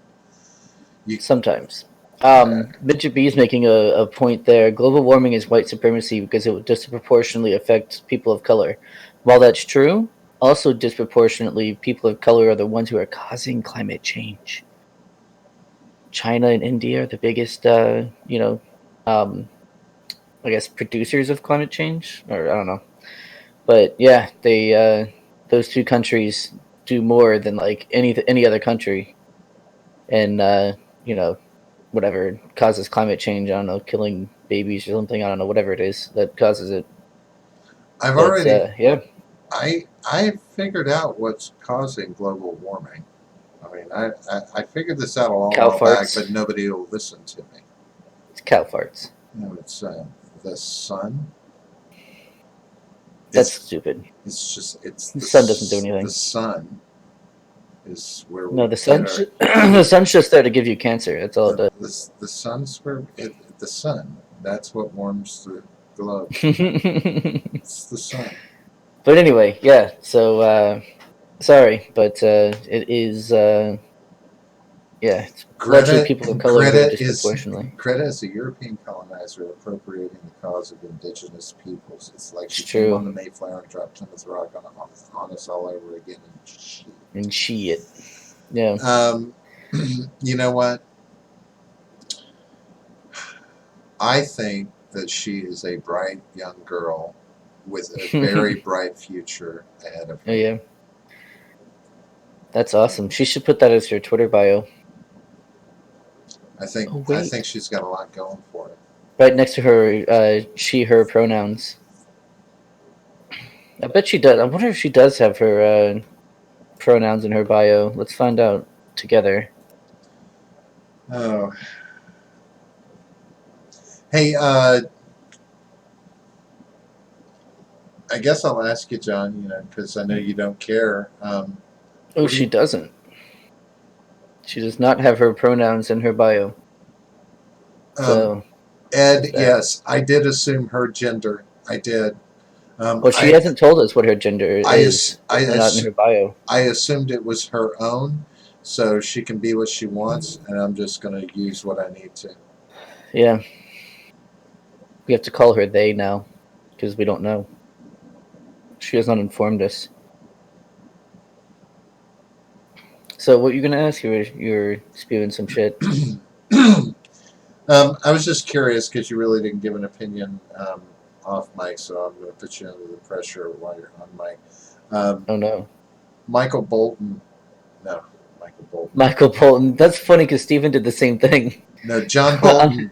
Sometimes. Midget B is making a point there. Global warming is white supremacy because it would disproportionately affect people of color. While that's true, also disproportionately people of color are the ones who are causing climate change. China and India are the biggest, I guess, producers of climate change, or I don't know. But yeah, they those two countries do more than like any other country, and whatever causes climate change. I don't know, killing babies or something. I don't know, whatever it is that causes it. I figured out what's causing global warming. I mean, I figured this out a long while back, but nobody will listen to me. It's cow farts. No, it's the sun. That's stupid. It's just the sun doesn't do anything. The sun is where No, we the get sun's our the sun's just there to give you cancer. That's all it the sun's where the sun. That's what warms the globe. does. It's the sun. But anyway, yeah. So sorry, but it is. Yeah, it's largely Greta people of color here Greta is disproportionately. Greta is a European colonizer appropriating the cause of indigenous peoples. It's like It's she came on true. the Mayflower and dropped Plymouth Rock on us all over again. And shit. Yeah. Um, you know what? I think that she is a bright young girl with a very bright future ahead of Oh her. yeah. That's awesome. She should put that as her Twitter bio. Oh I wait. think she's got a lot going for her. Right next to her, she, her pronouns. I bet she does. I wonder if she does have her pronouns in her bio. Let's find out together. Oh, hey, I guess I'll ask you, John. You know, because I know you don't care. Oh, What do she you? doesn't. She does not have her pronouns in her bio. Um, So Ed, there's that. yes, I did assume her gender. I did. Um, Well, she I, hasn't told us what her gender I, is. I, It's not in her bio. I assumed it was her own, so she can be what she wants, and I'm just going to use what I need to. Yeah, we have to call her they now because we don't know. She has not informed us. So what you're gonna ask? You're spewing some shit. I was just curious because you really didn't give an opinion off mic, so I'm going to put you under the pressure while you're on mic. Oh no, Michael Bolton. No, Michael Bolton. Michael Bolton. That's funny because Steven did the same thing. No, John Bolton.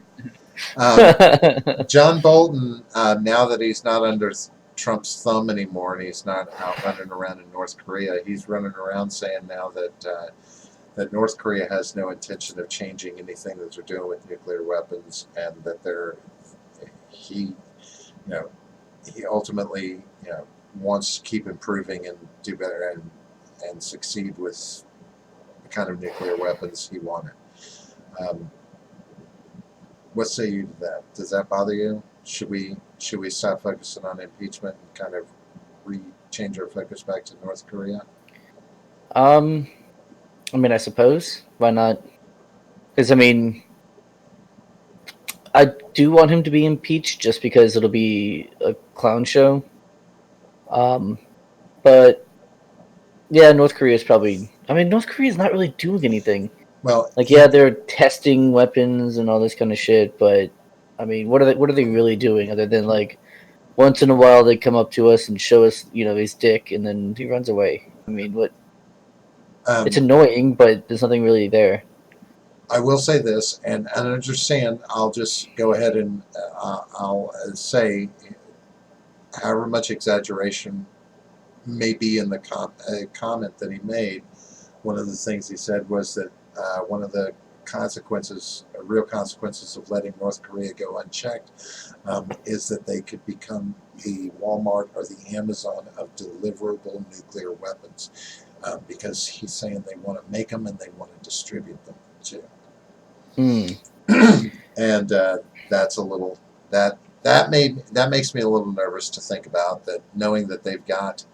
John Bolton, now that he's not under Trump's thumb anymore and he's not out running around in North Korea, he's running around saying now that North Korea has no intention of changing anything that they're doing with nuclear weapons, and that he, you know, he ultimately, you know, wants to keep improving and do better and succeed with the kind of nuclear weapons he wanted. What say you to that? Does that bother you? Should we stop focusing on impeachment and kind of change our focus back to North Korea? I mean, I suppose why not? Because I mean, I do want him to be impeached just because it'll be a clown show. Um, but yeah, North Korea is probably. I mean, North Korea is not really doing anything. Well, Like, yeah, they're testing weapons and all this kind of shit, but I mean, what are they really doing other than like once in a while they come up to us and show us, you know, his dick, and then he runs away. I mean, what? It's um, annoying, but there's nothing really there. I will say this, and I understand. I'll just go ahead and I'll say, however much exaggeration may be in the comment that he made, one of the things he said was that one of the real consequences of letting North Korea go unchecked, is that they could become the Walmart or the Amazon of deliverable nuclear weapons, because he's saying they want to make them and they want to distribute them too. Hmm. And that's a little that makes me a little nervous to think about that, knowing that they've got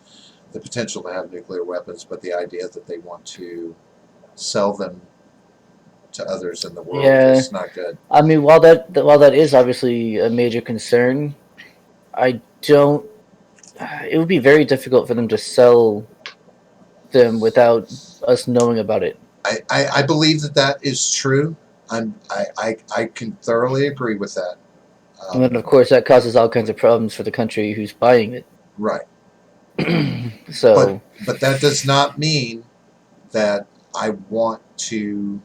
the potential to have nuclear weapons, but the idea that they want to sell them to others in the world Yeah, is not good. I mean, while that is obviously a major concern, I don't. It would be very difficult for them to sell them without us knowing about it. I believe that is true. I can thoroughly agree with that. And then, of course, that causes all kinds of problems for the country who's buying it. Right. So, But that does not mean that I want to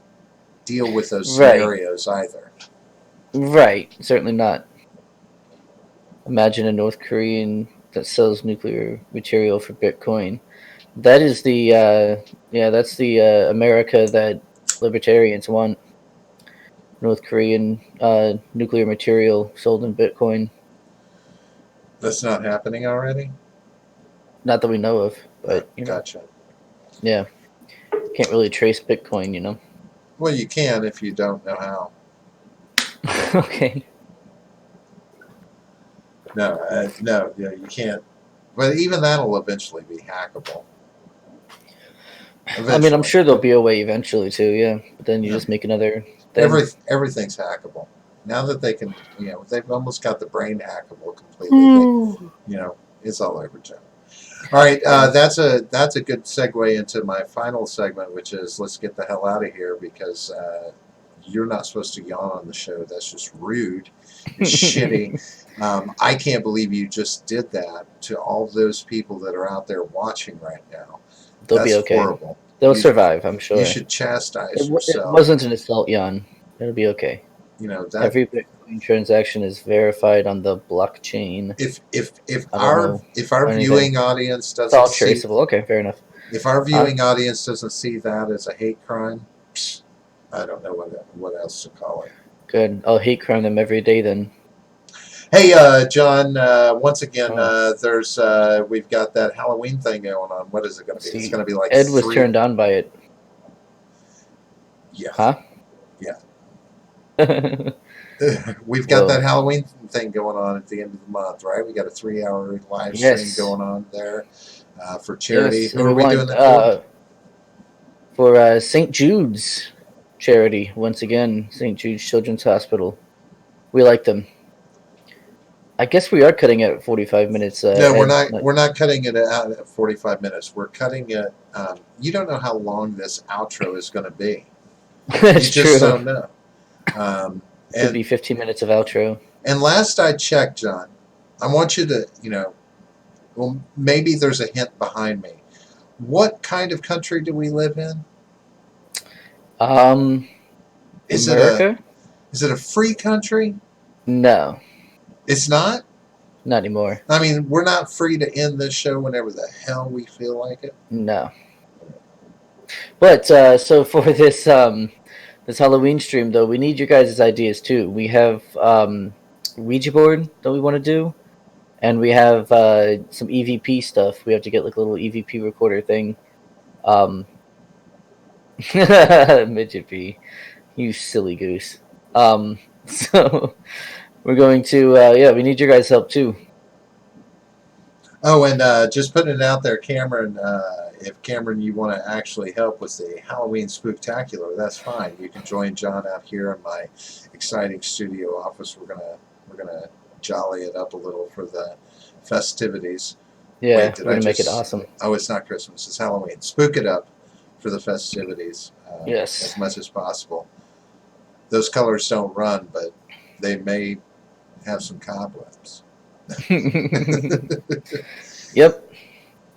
deal with those right, scenarios either. right, certainly not. Imagine a North Korean that sells nuclear material for Bitcoin. That is the yeah, that's the America that libertarians want. North Korean nuclear material sold in Bitcoin. That's not happening already? Not that we know of, but you know, Gotcha. yeah. can't really trace Bitcoin, you know. Well, you can if you don't know how. Okay. No, yeah, you can't. But even that'll eventually be hackable. I mean, I'm Eventually, sure there'll be a way eventually too. Yeah, but then you yeah. just make another thing. Everything's hackable. Now that they can, they've almost got the brain hackable completely. Ooh. It's all over town. All right, Yeah. that's a good segue into my final segment, which is let's get the hell out of here because you're not supposed to yawn on the show. That's just rude. It's shitty. I can't believe you just did that to all those people that are out there watching right now. They'll be That's okay. horrible. They'll You survive, I'm you sure. should chastise It yourself. wasn't an assault, Jan. It'll be okay. That Every Bitcoin transaction is verified on the blockchain. if I don't know our anything. viewing audience It's all doesn't see traceable. Okay, fair enough. if our Huh? viewing audience doesn't see that as a hate crime, I don't know what else to call it. Good. I'll hate crime them every day then. Hey, John. Once again, Oh, we've got that Halloween thing going on. What is it going to be? It's going see, to be like Ed was three. turned on by it. Yeah, Huh? yeah. Whoa. We've got that Halloween thing going on at the end of the month, right? We got a 3-hour live stream Yes. going on there for charity. Yes. Who And are we we doing want that for? for St. Jude's charity once again. St. Jude's Children's Hospital. We like them. I guess we are cutting it at 45 minutes. No, we're Ed. not. We're not cutting it out at 45 minutes. We're cutting it. You don't know how long this outro is going to be. You That's just true. don't know. Um, Could and be 15 minutes of outro. and last I checked, John, I want you to, well, maybe there's a hint behind me. What kind of country do we live in? Um, Is it a America? is it a free country? No, It's not. not anymore. I mean, we're not free to end this show whenever the hell we feel like it. No. But so for this Halloween stream though, we need your guys' ideas too. We have Ouija board that we want to do, and we have some EVP stuff. We have to get like a little EVP recorder thing. Um, Midget P, you silly goose. So we're going to yeah, we need your guys' help too. Oh, and just putting it out there, Cameron. If Cameron, you want to actually help with the Halloween Spooktacular, that's fine. You can join John out here in my exciting studio office. We're gonna jolly it up a little for the festivities. Yeah, Wait, did we're I gonna make it just? awesome. Oh, it's not Christmas. It's Halloween. Spook it up for the festivities Yes. as much as possible. Those colors don't run, but they may have some cobwebs. Yep.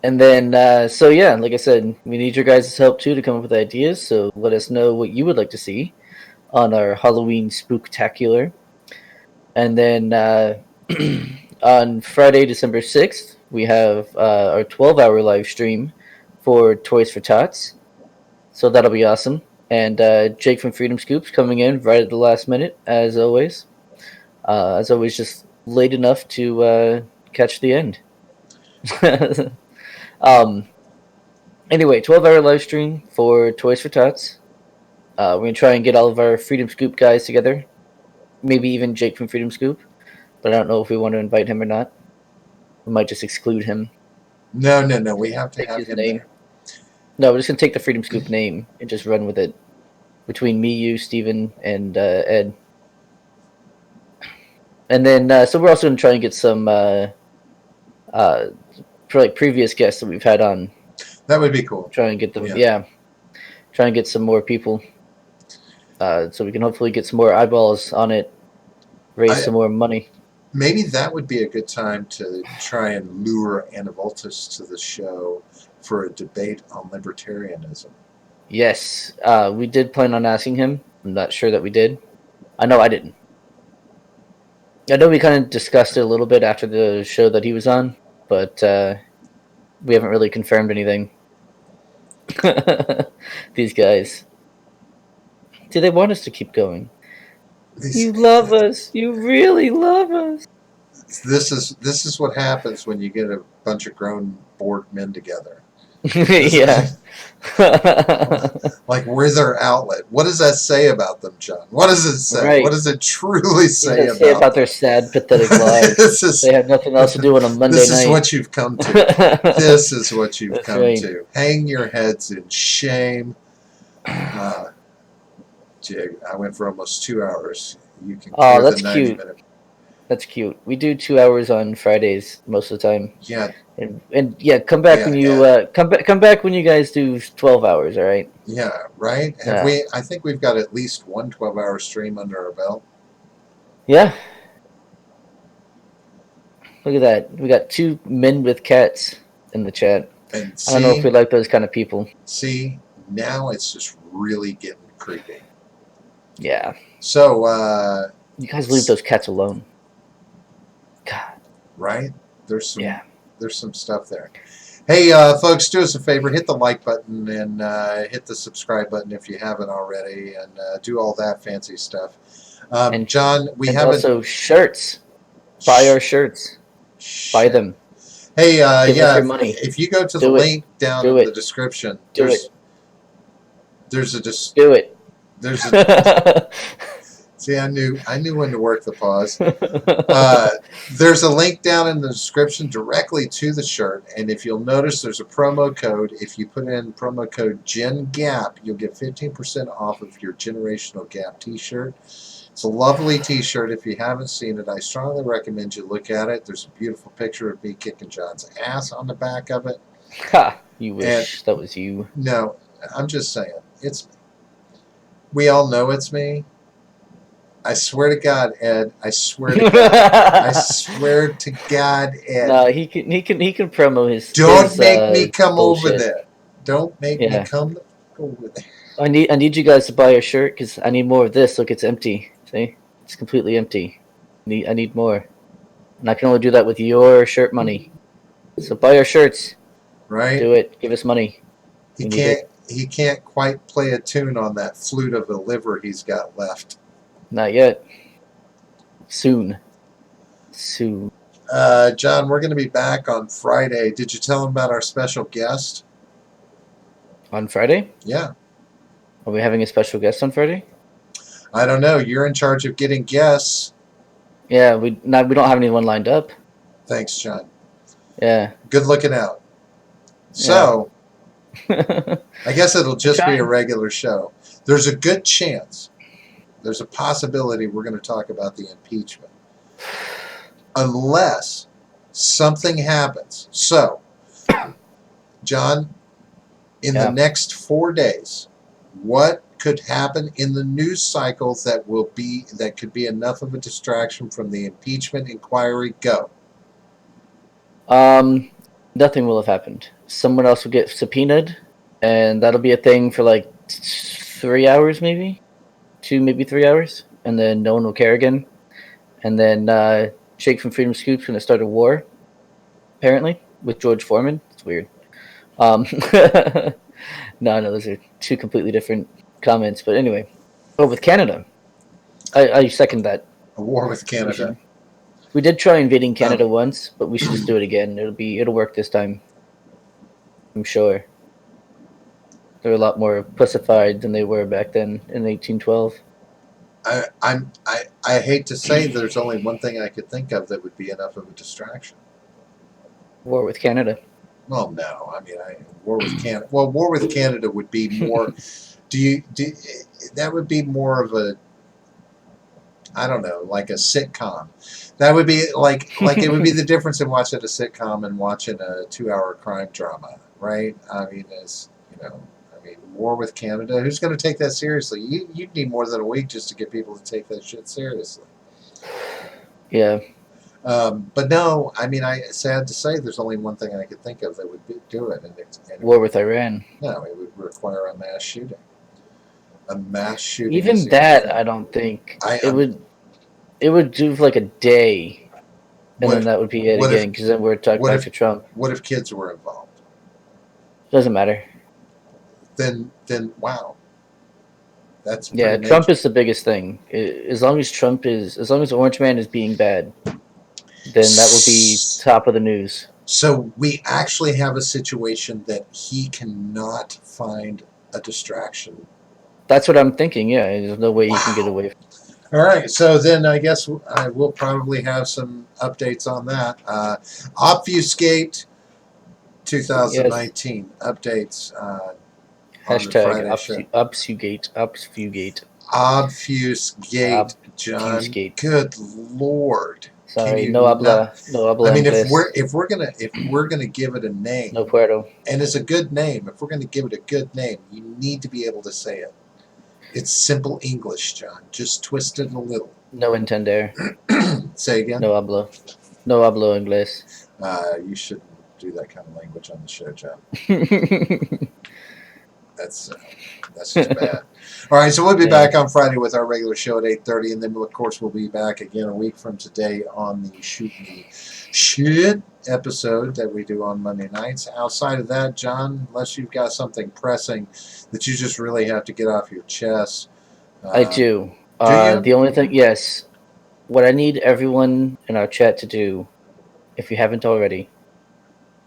And then, so yeah, like I said, we need your guys' help too to come up with ideas. So let us know what you would like to see on our Halloween Spooktacular. And then on Friday, December 6th, we have our 12-hour live stream for Toys for Tots. So that'll be awesome. And Jake from Freedom Scoops coming in right at the last minute, as always. Just late enough to catch the end. Anyway, 12-hour live stream for Toys for Tots. We're going to try and get all of our Freedom Scoop guys together. Maybe even Jake from Freedom Scoop. But I don't know if we want to invite him or not. We might just exclude him. No. We have to Take have his him name. there. No, we're just going to take the Freedom Scoop name and just run with it. Between me, you, Steven, and Ed. And then, so we're also going to try and get some for like previous guests that we've had on. That would be cool. Try and get them, yeah. Try and get some more people. So we can hopefully get some more eyeballs on it, raise some more money. Maybe that would be a good time to try and lure Anavoltus to the show for a debate on libertarianism. Yes, we did plan on asking him. I'm not sure that we did. I know I didn't. I know we kind of discussed it a little bit after the show that he was on, but we haven't really confirmed anything. These guys. Do they want us to keep going? You love us. You really love us. This is what happens when you get a bunch of grown bored men together. Yeah. Like, we're their outlet. What does that say about them, John? What does it say? Right. What does it truly say What does it say about about them? their sad, pathetic lives? They have nothing else to do on a Monday this is night. what you've come to. This is what you've That's come right. to. Hang your heads in shame. Jig, I went for almost 2 hours. You can clear That's the 90 cute. minute. That's cute. We do 2 hours on Fridays most of the time. Yeah, And yeah, come back when you come back when you guys do 12 hours. All right. yeah, right. Have Yeah. we? I think we've got at least one 12-hour stream under our belt. Yeah. Look at that. We got 2 men with cats in the chat. And I don't know if we like those kind of people. see, now it's just really getting creepy. Yeah. So, you guys leave those cats alone. God. Right? There's some. Yeah. There's some stuff there. Hey, folks, do us a favor. Hit the like button and hit the subscribe button if you haven't already, and do all that fancy stuff. And John, we haven't. Also, shirts. Buy our shirts. Buy them. Hey, Give us your money. If you go to the link down in the description, there's a do it. There's a see, I knew when to work the pause. There's a link down in the description directly to the shirt, and if you'll notice, there's a promo code. If you put in promo code GenGap, you'll get 15% off of your Generational Gap T-shirt. It's a lovely T-shirt. If you haven't seen it, I strongly recommend you look at it. There's a beautiful picture of me kicking John's ass on the back of it. Ha! You wish that was you. No, I'm just saying. It's me. We all know it's me. I swear to God, Ed. I swear to God. I swear to God, Ed. No, he can promo his. Don't make me come over there. Don't make me come over there. I need you guys to buy a shirt because I need more of this. Look, it's empty. See, it's completely empty. I need more, and I can only do that with your shirt money. So buy our shirts. Right. Do it. Give us money. He can't quite play a tune on that flute of a liver he's got left. Not yet. Soon. John, we're going to be back on Friday. Did you tell him about our special guest? On Friday? Yeah. Are we having a special guest on Friday? I don't know. You're in charge of getting guests. Yeah, we don't have anyone lined up. Thanks, John. Yeah. Good looking out. So, I guess it'll just be a regular show. There's a good chance. There's a possibility we're going to talk about the impeachment. Unless something happens. So, John, in the next 4 days, what could happen in the news cycle that could be enough of a distraction from the impeachment inquiry? Go. Nothing will have happened. Someone else will get subpoenaed, and that'll be a thing for like 3 hours, maybe 2, maybe 3 hours, and then no one will care again. And then Jake from Freedom Scoop's going to start a war, apparently, with George Foreman. It's weird. No, those are 2 completely different comments. But anyway, with Canada, I second that. A war with Canada. We did try invading Canada once, but we should just do it again. It'll work this time. I'm sure. They're a lot more pussified than they were back then in 1812. I hate to say there's only one thing I could think of that would be enough of a distraction. War with Canada. Well, no. I mean, war with Canada. Well, war with Canada would be more. That would be more of a. I don't know, like a sitcom. That would be like it would be the difference in watching a sitcom and watching a 2-hour crime drama, right? I mean, war with Canada. Who's going to take that seriously? You'd need more than a week just to get people to take that shit seriously. Yeah. But no, I mean, sad to say, there's only one thing I could think of that would do it. War with Iran. No, it would require a mass shooting. A mass shooting. Even that, I don't think. It would do like a day, and then that would be it again, because then we're talking back to Trump. What if kids were involved? Doesn't matter. Then wow. That's Trump is the biggest thing. As long as Orange Man is being bad, then that will be top of the news. So we actually have a situation that he cannot find a distraction. That's what I'm thinking. Yeah, there's no way he can get Wow. away. All right, so then I guess I will probably have some updates on that. Obfuscate Yes. 2019 updates on the Hashtag Friday show. obfuscate. Obfuscate. Obfuscate, John. Obfuscate. Good Lord. Can Sorry, you not? no I habla mean, inglés. if we're gonna give it a name, No puedo. and it's a good name, if we're gonna give it a good name, you need to be able to say it. It's simple English, John. Just twist it a little. No entender. Say again. No hablo. No hablo inglés. You shouldn't do that kind of language on the show, John. That's just bad. All right, so we'll be back on Friday with our regular show at 8:30, and then of course we'll be back again a week from today on the Shootin' Shit episode that we do on Monday nights. Outside of that, John, unless you've got something pressing that you just really have to get off your chest. I do. Do you? The only thing, yes, what I need everyone in our chat to do, if you haven't already,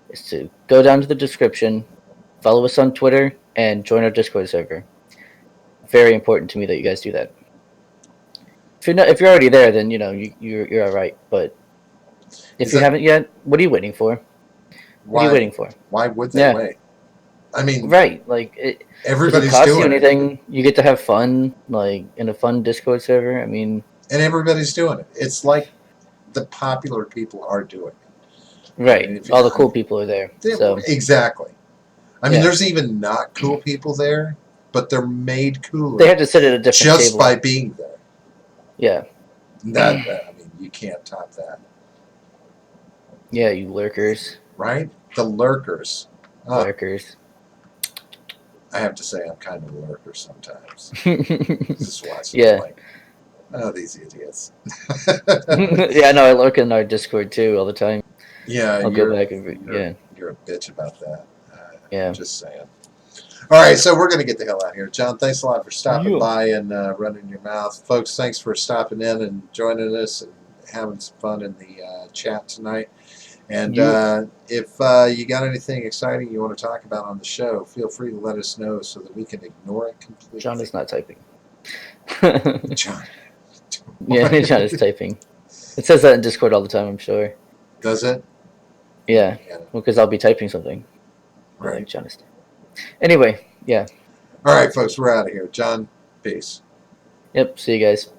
is to go down to the description, follow us on Twitter, and join our Discord server. Very important to me that you guys do that. If you're already there, then you're all right. But if you haven't yet, what are you waiting for? What are you waiting for? Why would they wait? I mean, right? Like everybody's doesn't cost doing you anything. You get to have fun, like in a fun Discord server. I mean, and everybody's doing it. It's like the popular people are doing it. Right. I mean, all the cool people are there. So exactly. I mean, there's even not cool people there, but they're made cooler. They had to sit at a different just table. by being there. Yeah. I mean, you can't top that. Yeah, you lurkers. Right? The lurkers. Lurkers. I have to say, I'm kind of a lurker sometimes. Just watching. Yeah. Like, oh, these idiots. Yeah, no, I lurk in our Discord too all the time. Yeah, I'll go back and you're a bitch about that. Yeah. Just saying. All right, so we're going to get the hell out of here. John, thanks a lot for stopping by and running your mouth. Folks, thanks for stopping in and joining us and having some fun in the chat tonight. And if you got anything exciting you want to talk about on the show, feel free to let us know so that we can ignore it completely. John is not typing. John. Yeah, John is typing. It says that in Discord all the time, I'm sure. Does it? Yeah. Well, because I'll be typing something. Right. Like John is. Anyway, yeah. All right, folks, we're out of here. John, peace. Yep, see you guys.